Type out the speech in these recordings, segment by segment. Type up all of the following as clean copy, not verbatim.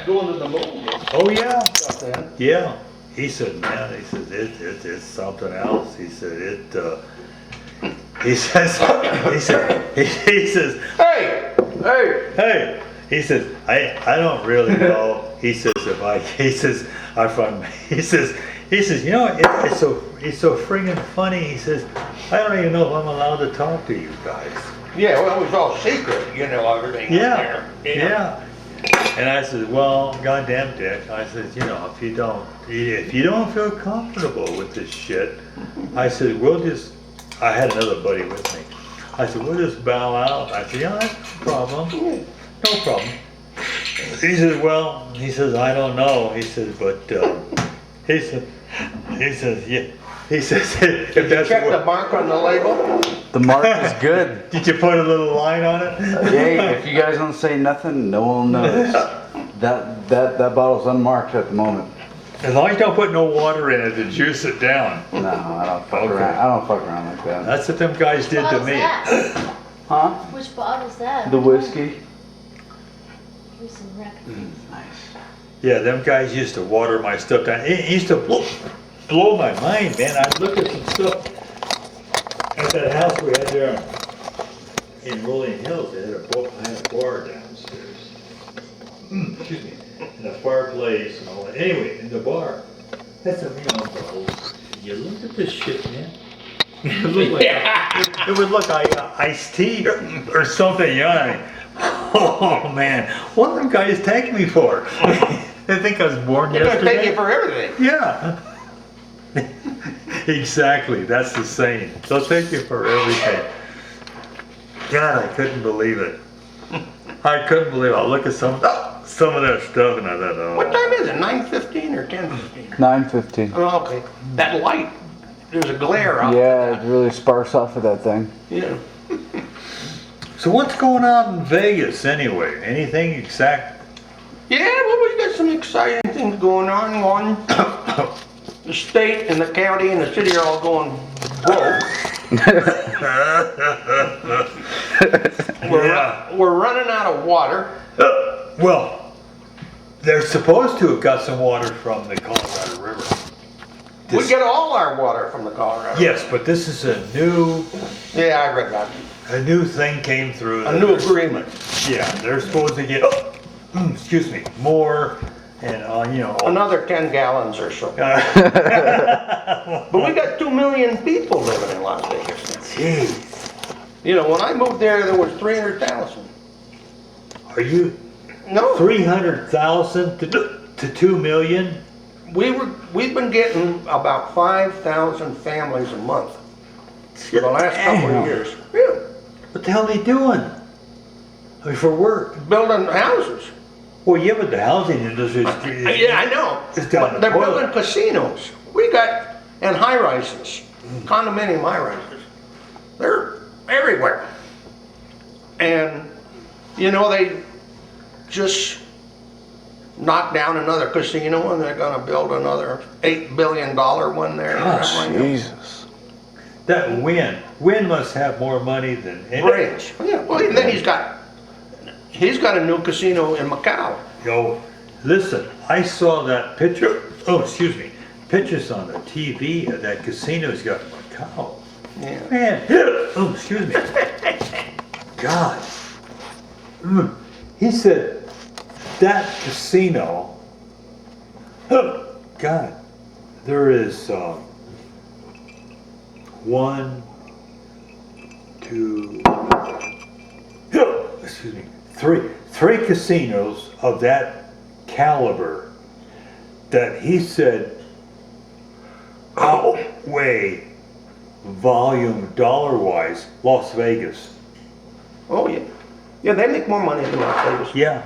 going to the moon. Oh yeah. Stuff then. Yeah. He said, man, he says, it's something else. He said, he says, hey, he says, I don't really know. He says, he says, you know, it's so friggin' funny. He says, I don't even know if I'm allowed to talk to you guys. Yeah, well, it was all secret, you know, everything Yeah, out there. yeah. And I said, well, goddamn Dick. I said, you know, if you don't feel comfortable with this shit, I said, I had another buddy with me. I said, we'll just bow out. I said, yeah, that's no problem. No problem. He says, well, I don't know. He says, but, he says, yeah. He says, if Did you that's check the mark on the label? The mark is good. Did you put a little line on it? Hey, if you guys don't say nothing, no one knows. That bottle's unmarked at the moment. As long as you don't put no water in it to juice it down. No, I don't fuck Okay. around. I don't fuck around like that. That's what them guys did to Bottle's me. that? Huh? Which bottle's that? The whiskey. Here's some rec. Nice. Yeah, them guys used to water my stuff down. It used to blow my mind, man. I look at some stuff at that house we had there in Rolling Hills. They had a bar downstairs. Excuse me. And a fireplace and all that. Anyway, in the bar, that's a bro. You look at this shit, man. It looked like it would look like iced tea or something, you know. Oh man, what are them guys take me for? They think I was born They're going to yesterday. take you for everything. Yeah. Exactly, that's the saying. They'll take you for everything. God, I couldn't believe it. I couldn't believe it. I look at some of that stuff and I thought, oh. What time is it? 9:15 or 10:15? 9:15. Oh, okay. That light, there's a glare out. Yeah, it really sparks off of that thing. Yeah. So what's going on in Vegas anyway? Anything exact? Yeah, well, we got some exciting things going on. One, the state and the county and the city are all going broke. We're running out of water. Well, they're supposed to have got some water from the Colorado River. We get all our water from the Colorado. Yes, but this is a new Yeah, I read that. thing came through. A new agreement. Yeah, they're supposed to get, excuse me, more and, you know. Another 10 gallons or so. But we got 2 million people living in Las Vegas. Jeez. You know, when I moved there was 300,000. Are you No, 300,000 to 2 million? we've been getting about 5,000 families a month for the last couple of years. Yeah, What the hell are they doing? I mean, for work. building houses. Well, yeah, but the housing industry is. Yeah, I know. It's down But the they're toilet. building casinos. We got, and high rises, condominium high rises. They're everywhere. And, you know, they just knocked down another casino and they're gonna build another $8 billion one there. Jesus. That Wynn must have more money than any. Brains. Yeah, well, and then he's got a new casino in Macau. Yo, listen, I saw that picture, pictures on the TV of that casino he's got in Macau. Yeah. Man, excuse me. God. He said that casino, God, there is 1, 2, excuse me, three casinos of that caliber that he said outweigh volume dollar-wise Las Vegas. Oh, yeah. Yeah, they make more money than Las Vegas. Yeah.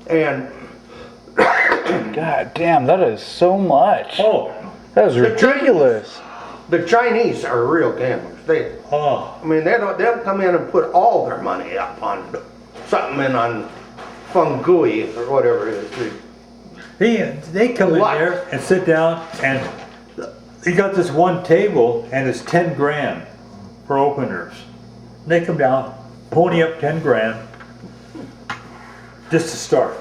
And God damn, that is so much. Oh. That is ridiculous. the Chinese are real gamblers. Oh. I mean, they'll come in and put all their money up on something in on Fengui or whatever it is. They come in there and sit down and you got this one table and it's 10 grand for openers. They come down, pony up 10 grand just to start.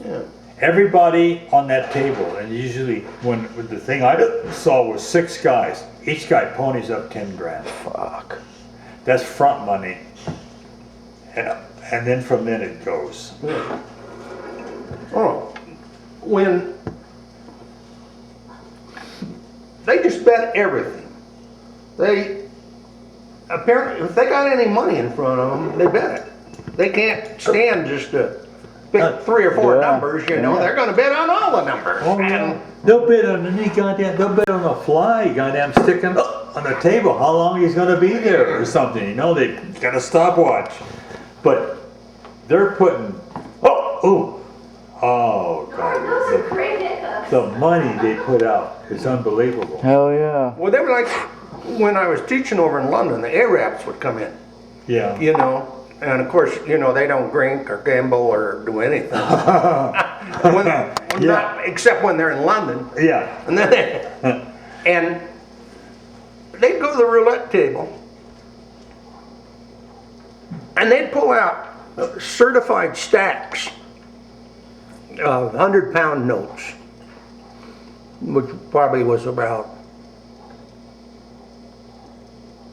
Yeah. Everybody on that table, and usually when the thing I saw was 6 guys, each guy ponies up 10 grand. Fuck. That's front money. And then from then it goes. Yeah. Oh, when they just bet everything. They apparently, if they got any money in front of them, they bet it. They can't stand just to pick 3 or 4 Yeah. numbers. You know, Yeah. they're going to bet on all the numbers. Oh, And yeah. They'll bet on any goddamn, they'll bet on a fly, goddamn sticking on the table, how long he's gonna be there or something, you know, they got a stopwatch. But they're putting, oh God, Those are great hiccups. the money they put out is unbelievable. Hell yeah. well, they were like when I was teaching over in London, the Arabs would come in. Yeah. You know, and of course, you know, they don't drink or gamble or do anything. Not, except when they're in London. Yeah. And then and they'd go to the roulette table and they'd pull out certified stacks of 100-pound notes, which probably was about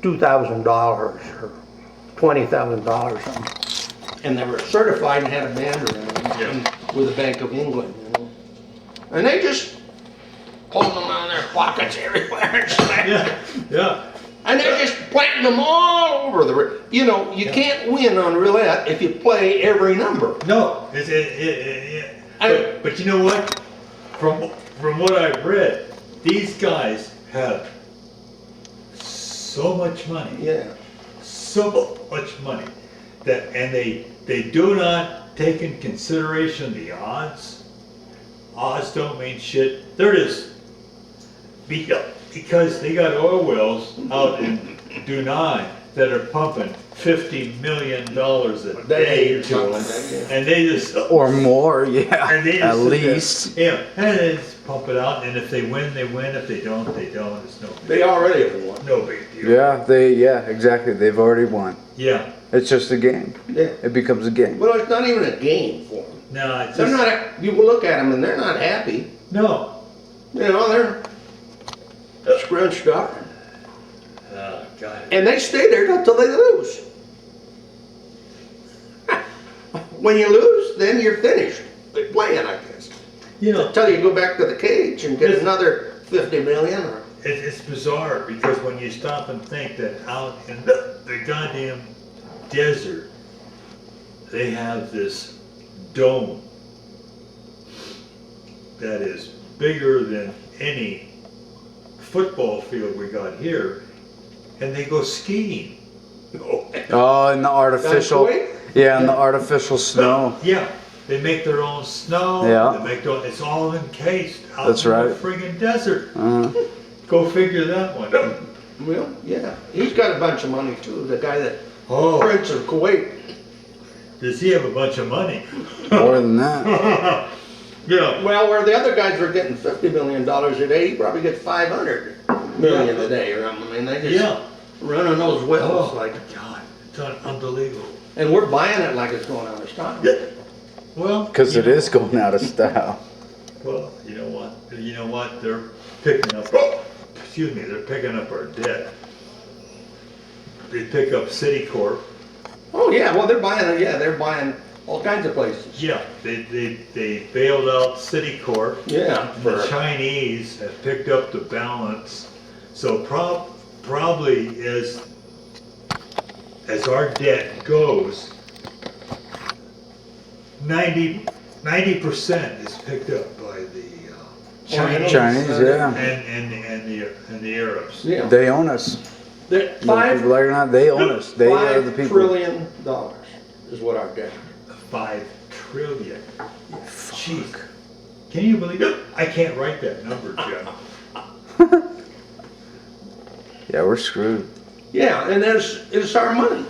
$2,000 or $20,000 something. And they were certified and had a band around them with the Bank of England, you know. And they just pulled them out of their pockets everywhere. Yeah. And they're just planting them all over the, you know, you can't win on roulette if you play every number. No, but you know what? From what I've read, these guys have so much money. Yeah. So much money that, and they do not take in consideration the odds. Odds don't mean shit. They're just because they got oil wells out in Dunai that are pumping $50 million a day to them, and they just Or more, yeah. and they just At sit there, least. yeah, and they just pump it out. And if they win, they win. If they don't, they don't. It's They already have won. no big deal. Yeah, exactly. They've already won. Yeah. It's just a game. Yeah. It becomes a game. Well, it's not even a game for them. No, it's They're just, not, you will look at them and they're not happy. no. You know, they're scrunched up. Oh, God. And they stay there until they lose. When you lose, then you're finished. They're playing, I guess. You know, Until you go back to the cage and get another 50 million or. it's bizarre because when you stop and think that out in the goddamn desert, they have this dome that is bigger than any football field we got here, and they go skiing. Oh, and the artificial. Kuwait? Yeah, and the artificial snow. Yeah, they make their own snow. Yeah. They make their own, it's all encased out That's in right. the friggin' desert. Uh, Go figure that one. Well, yeah. He's got a bunch of money too. The guy that, Oh, Prince of Kuwait. does he have a bunch of money? more than that. Yeah. Well, where the other guys were getting $50 million a day, he probably gets 500 million a day or something. I mean, they just Yeah. running those wells Oh, like, God, it's unbelievable. and we're buying it like it's going out of style. Well, Because you it know- is going out of style. Well, you know what? You know what? They're picking up. Excuse me. They're picking up our debt. They pick up Citicorp. Oh yeah, well they're buying it. Yeah, they're buying all kinds of places. Yeah, they bailed out Citicorp. Yeah, And the Chinese have picked up the balance. So probably as our debt goes, 90% is picked up by the Chinese, Chinese, yeah. and the Arabs. Yeah, They own us. they're Whether people like it or not, they own us. They are the $5 people. trillion is what our debt. 5 trillion. Jeez. Can you believe it? I can't write that number, Jeff. Yeah, we're screwed. Yeah, and it's our money.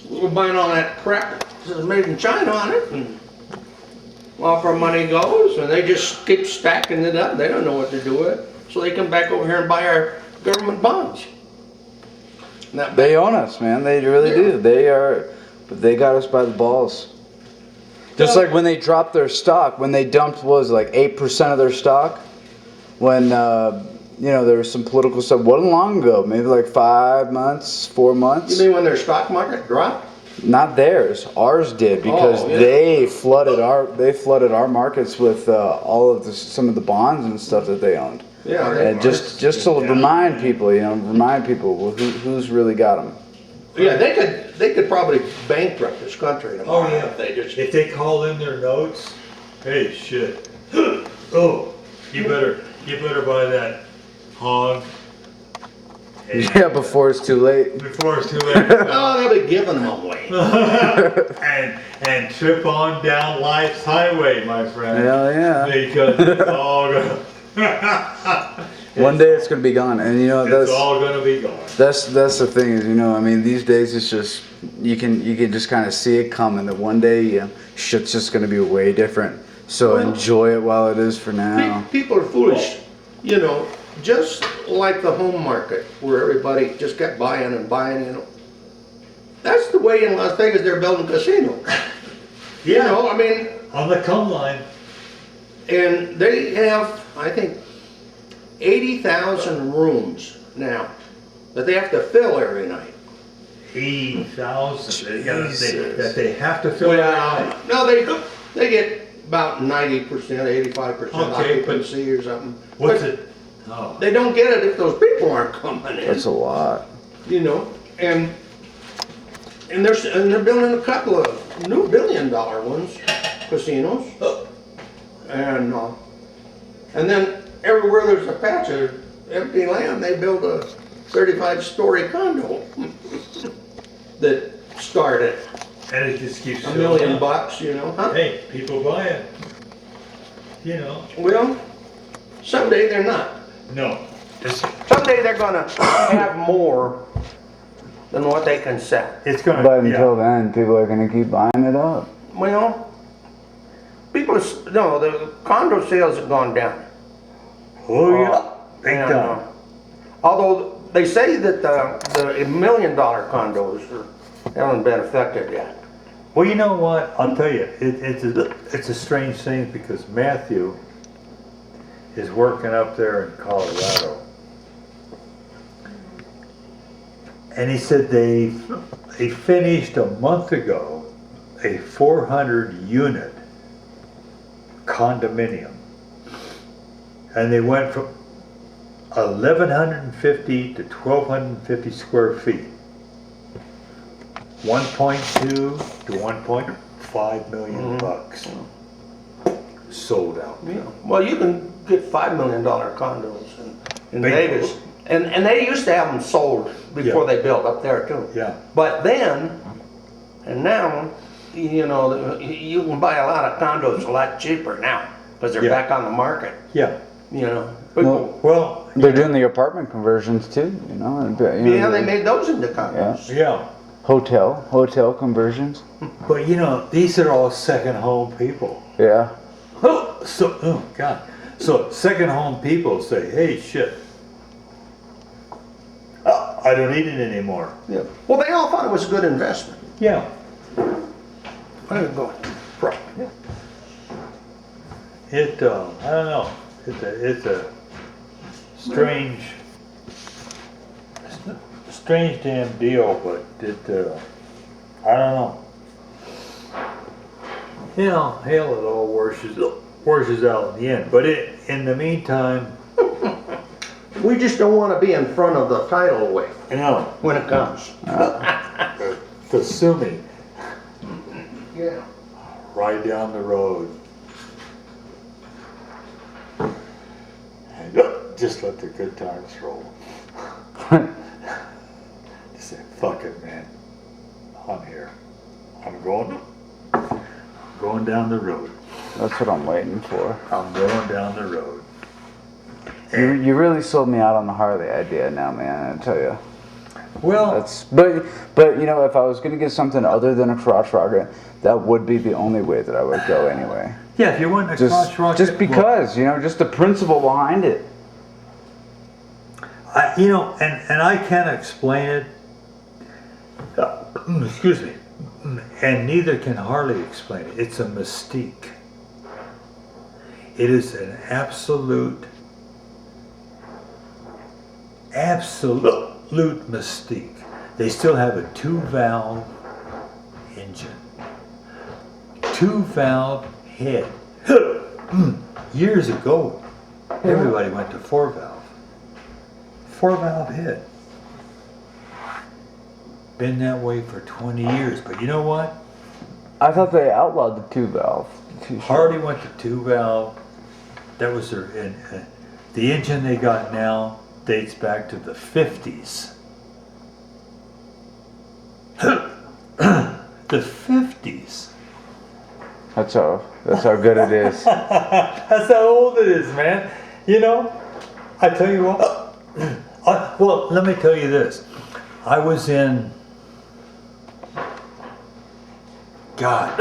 We're buying all that crap that's made in China on it, and off our money goes, and they just keep stacking it up. They don't know what to do with it, so they come back over here and buy our government bonds. And that- They own us, man. They really Yeah. do. They are, but they got us by the balls. Just like when they dropped their stock, when they dumped, what was it, like 8% of their stock? When, there was some political stuff. Wasn't long ago, maybe like 5 months, 4 months. You mean when their stock market dropped? Not theirs, ours did, because Oh, yeah. they flooded our markets with all of some of the bonds and stuff that they owned. Yeah. And just to remind people, who's really got them. Yeah, they could probably bankrupt this country tomorrow. Oh yeah. If they just. If they call in their notes, hey shit. Oh, you better buy that hog. And, Yeah, before it's too late. before it's too late. Oh, they'll be giving them away. and trip on down life's highway, my friend. Hell yeah. Because it's all gonna. One day it's gonna be gone, and It's all gonna be gone. that's the thing is, these days it's just you can just kind of see it coming that one day shit's just gonna be way different. So Well, enjoy it while it is for now. People are foolish, just like the home market where everybody just kept buying and buying, That's the way in Las Vegas they're building casinos. I mean, On the come line. and they have, I think, 80,000 rooms now that they have to fill every night. 80,000 Jesus. that they have to fill out. No, they get about 90%, 85% Okay, but occupancy or something. What's But it? Oh. they don't get it if those people aren't coming in. That's a lot. And they're building a couple of new $1 billion ones, casinos, and then everywhere there's a patch of empty land, they build a 35-story condo that started And it just keeps $1 million, up. Huh? Hey, people buy it. Well, someday they're not. No. Someday they're gonna have more than what they can sell. It's gonna. But until then, people are gonna keep buying it up. Well, the condo sales have gone down. Oh yeah. Big And, time. although they say that the $1 million condos haven't been affected yet. Well, you know what? I'll tell you, it's a strange thing because Matthew is working up there in Colorado, and he said they finished a month ago a 400-unit condominium, and they went from 1,150 to 1,250 square feet. 1.2 to 1.5 million bucks sold out. Yeah. Well, you can get $5 million condos in Big Vegas, deal. and they used to have them sold before they built up there too. Yeah. But then, and now, you can buy a lot of condos a lot cheaper now because they're back on the market. Yeah. Well, They're doing the apartment conversions too, yeah, they made those into condos. Yeah. Hotel conversions. But these are all second home people. Yeah. Oh God. So second home people say, hey, shit, I don't need it anymore. Yeah. Well, they all thought it was a good investment. Yeah. I didn't go. Yeah. I don't know. It's a strange damn deal, but I don't know. Hell, it all washes out in the end. But in the meantime, We just don't want to be in front of the tidal wave when it comes. Kasumi, Yeah. right down the road. And just let the good times roll. Just say, fuck it, man. I'm here. I'm going down the road. That's what I'm waiting for. I'm going down the road. You really sold me out on the Harley idea now, man. I tell you. Well, But if I was gonna get something other than a crotch rocket, that would be the only way that I would go anyway. yeah, if you want a crotch rocket, Just because, just the principle behind it. and I can't explain it. Excuse me. and neither can Harley explain it. It's a mystique. It is an absolute mystique. They still have a 2-valve engine, 2-valve head. Years ago, everybody went to 4-valve. 4-valve head. Been that way for 20 years, but you know what? I thought they outlawed the 2-valve. Harley went to 2-valve. That was their, the engine they got now dates back to the 50s. The 50s. That's how good it is. That's how old it is, man. You know, I tell you what. Well, let me tell you this. I was in. God.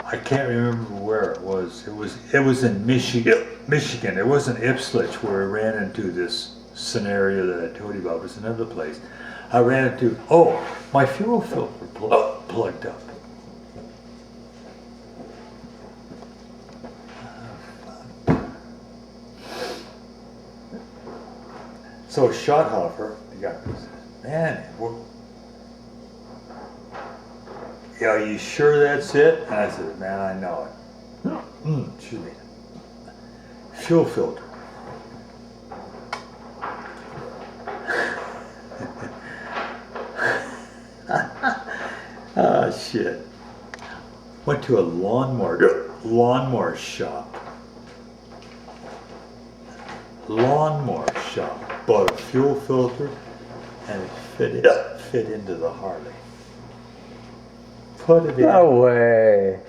I can't remember where it was. It was in Michigan. It wasn't Ipswich where I ran into this scenario that I told you about. It was another place. I ran into, my fuel filter plugged up. So Schotthoffer, the guy says, man, yeah, are you sure that's it? And I said, man, I know it. Excuse me. Fuel filter. Ah, shit. Went to a lawnmower shop. Bought a fuel filter and it fit into the Harley. Put it in. No way.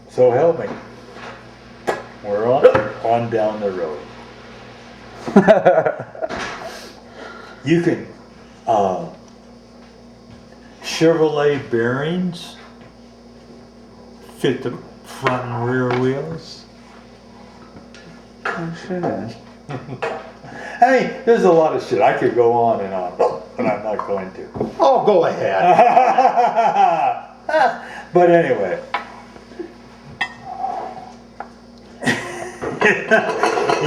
So help me. We're on down the road. You can Chevrolet bearings fit the front and rear wheels. Oh shit. I mean, there's a lot of shit. I could go on and on, but I'm not going to. Oh, go ahead. But anyway.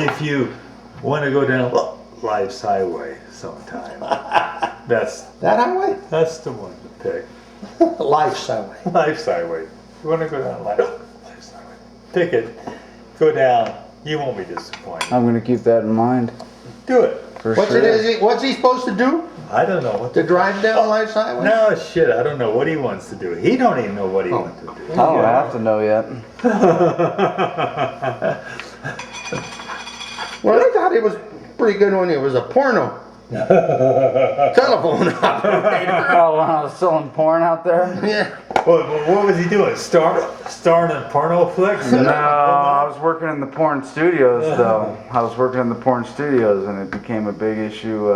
If you want to go down Life's Highway sometime, that's That highway? the one to pick. Life's highway. Life's Highway. You want to go down Life's Highway? Pick it. Go down. You won't be disappointed. I'm gonna keep that in mind. Do it. For What's sure. What's he supposed to do? I don't know what To drive down Life's highway? No shit. I don't know what he wants to do. He don't even know what he wants to do. I don't have to know yet. Well, I thought he was pretty good when he was a porno telephone operator. Oh, when I was selling porn out there? Yeah. What was he doing? Starring in porno flicks? No, I was working in the porn studios though. I was working in the porn studios and it became a big issue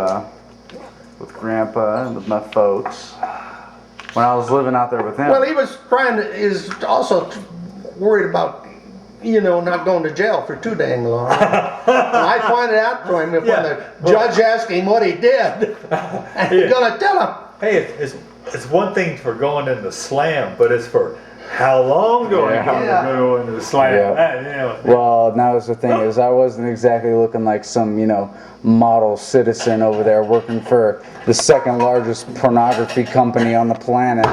with Grandpa and with my folks when I was living out there with him. Well, he was is also worried about, not going to jail for too dang long. And I pointed out to him when the judge asked him what he did, and he's gonna tell him. Hey, it's one thing for going in the slam, but it's for how long do I go in the slam? Yeah. Well, that was the thing is I wasn't exactly looking like some, model citizen over there working for the second largest pornography company on the planet,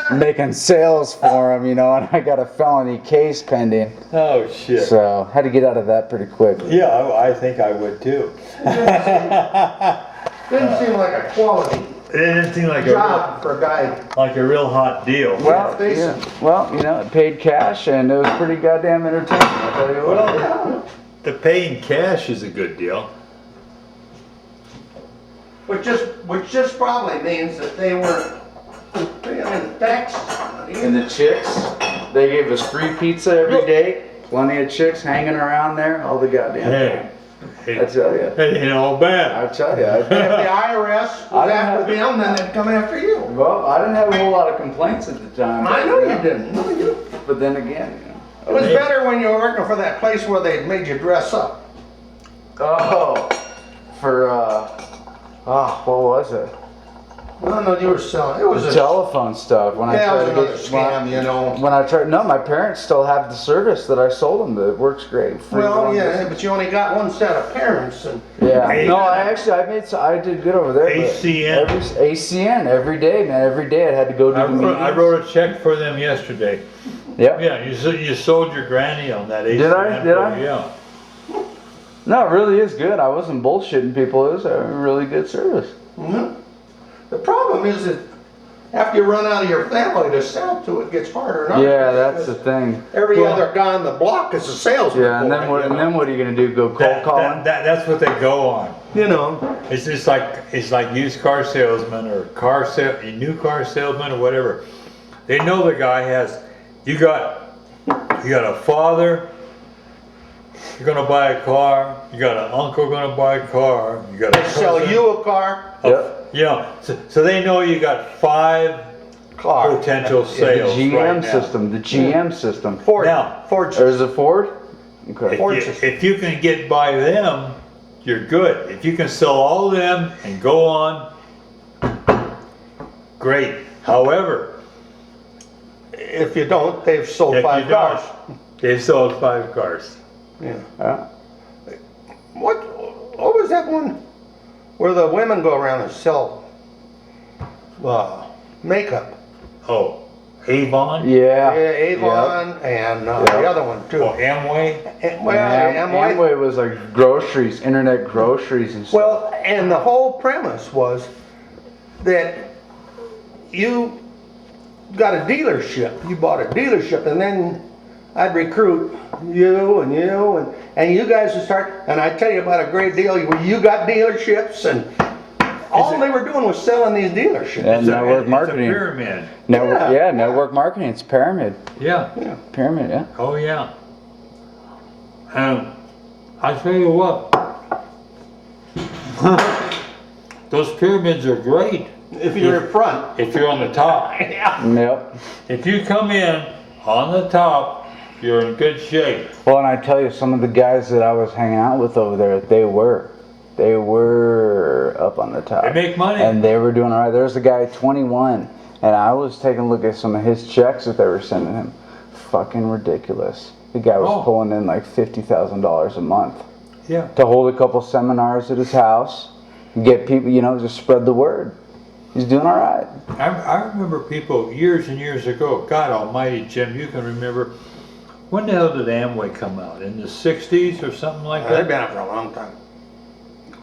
making sales for them, and I got a felony case pending. Oh shit. So had to get out of that pretty quickly. Yeah, I think I would too. Didn't seem like a quality It didn't seem like job for a guy. like a real hot deal. Well, face yeah. it. Well, it paid cash and it was pretty goddamn entertaining. I'll tell you what. Well, the paying cash is a good deal. Which just probably means that they were paying tax. And the chicks, they gave us free pizza every day. Plenty of chicks hanging around there all the goddamn time. Hey, I tell you. it ain't all bad. I tell you. If the IRS was after them, then they'd come after you. Well, I didn't have a whole lot of complaints at the time. I know you didn't. No, you. But then again, It was better when you were working for that place where they made you dress up. Oh, for Oh, what was it? No, you were selling. It was The a telephone stuff. When yeah, it was I another tried to get, scam, you know. when I tried, no, my parents still have the service that I sold them. That works great. Free Well, long yeah, distance. but you only got one set of parents, and Yeah. Hey, No, I did good over there. but ACN. ACN every day, man. Every day I had to go to the meetings. I wrote a check for them yesterday. Yep. Yeah, you sold your granny on that ACN. Did I? Did I? Yeah. No, it really is good. I wasn't bullshitting people. It was a really good service. mhm. The problem is that after you run out of your family to sell to, it gets harder. And harder. Yeah, that's the thing. Every Well- other guy on the block is a salesman. Yeah, and for then it, what? you And know? then what are you gonna do? Go cold calling? That's what they go on. You know. It's just like used car salesman or new car salesman or whatever. They know the guy has. You got a father. You're gonna buy a car. You got an uncle gonna buy a car. You got a They sell cousin. you a car. Yep. You know, so they know you got 5 Car. potential The sales GM right now. system. The GM system. Ford. Now- Ford. Or is it Ford? Okay. If you can get by them, you're good. If you can sell all of them and go on, great. However, If you don't, they've sold if 5 you don't, cars. they've sold 5 cars. Yeah. Yeah. What was that one where the women go around and sell makeup? Oh, Avon? Yeah. Yeah, Avon and the other one too. Oh, Amway? Well, Amway. Amway was like groceries, internet groceries and stuff. Well, and the whole premise was that you got a dealership. You bought a dealership, and then I'd recruit you and you guys would start. And I tell you about a great deal. You got dealerships, and all they were doing was selling these dealerships. And network It's a marketing. pyramid. Network, Yeah. network marketing. It's pyramid. Yeah. Yeah. Pyramid, yeah. Oh, yeah. And I tell you what, those pyramids are great If you're in front. if you're on the top. Yeah. Yep. If you come in on the top, you're in good shape. Well, and I tell you, some of the guys that I was hanging out with over there, they were up on the top. They make money. And they were doing all right. There's a guy, 21, and I was taking a look at some of his checks that they were sending him. Fucking ridiculous. The guy was Oh. pulling in like $50,000 a month Yeah. to hold a couple seminars at his house, get people, just spread the word. He's doing all right. I remember people years and years ago, God almighty, Jim, you can remember, when the hell did Amway come out? In the 60s or something like They've that? been out for a long time.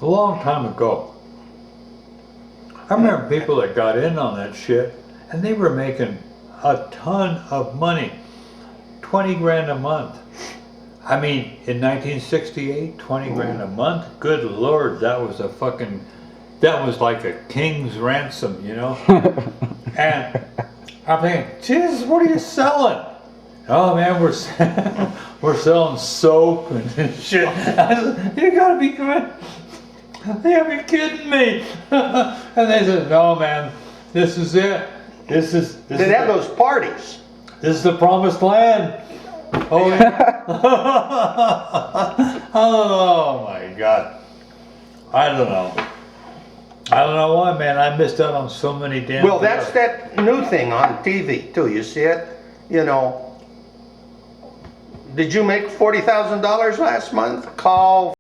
A long time ago. I remember people that got in on that shit, and they were making a ton of money. 20 grand a month. I mean, in 1968, 20 grand a month? Good Lord, that was like a king's ransom, And I'm thinking, Jesus, what are you selling? Oh man, we're selling soap and shit. I said, you gotta be good. You gotta be kidding me. And they said, no man, this is it. This is They have those parties. this is the promised land. Oh yeah. Oh my God. I don't know. I don't know why, man. I missed out on so many damn. Well, that's that new thing on TV too. You see it? Did you make $40,000 last month? Call